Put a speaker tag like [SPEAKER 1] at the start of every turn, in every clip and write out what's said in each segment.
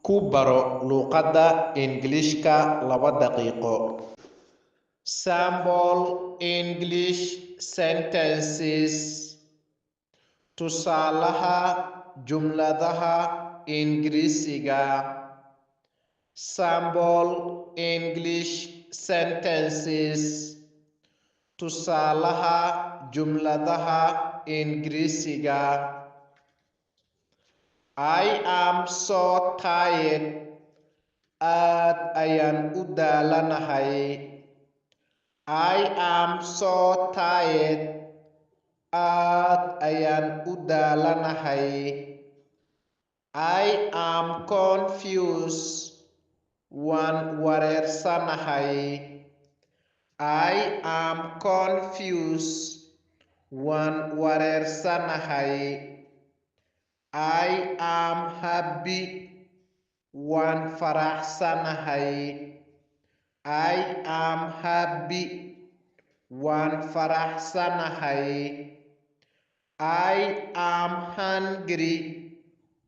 [SPEAKER 1] ku baro luqadda Ingiriishka 2 daqiiqo. Sample English sentences. Tusaalaha jumladaha Ingiriisiga. Sample English sentences. Tusaalaha jumladaha Ingiriisiga. I am so tired. Aad ayaan u daalanahay. I am so tired. Aad ayaan u daalanahay. I am confused. Waan wareersanahay. I am confused. Waan wareersanahay. I am happy. Waan faraxsanahay. I am happy. Waan faraxsanahay. I am hungry.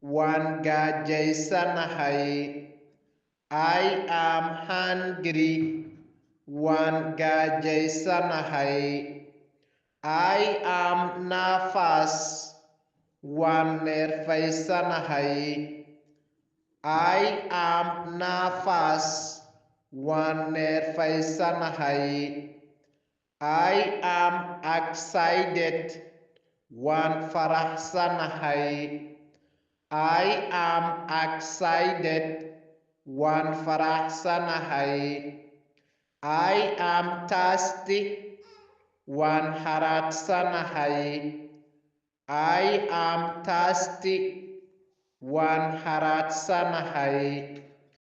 [SPEAKER 1] Waan gaajaysanahay. I am hungry. Waan gaajaysanahay. I am nervous. Waan neerfaysanahay. I am nervous. Waan neerfaysanahay. I am excited. Waan faraxsanahay. I am excited. Waan faraxsanahay. I am thirsty. Waan haraadsanahay. I am thirsty. Waan haraadsanahay.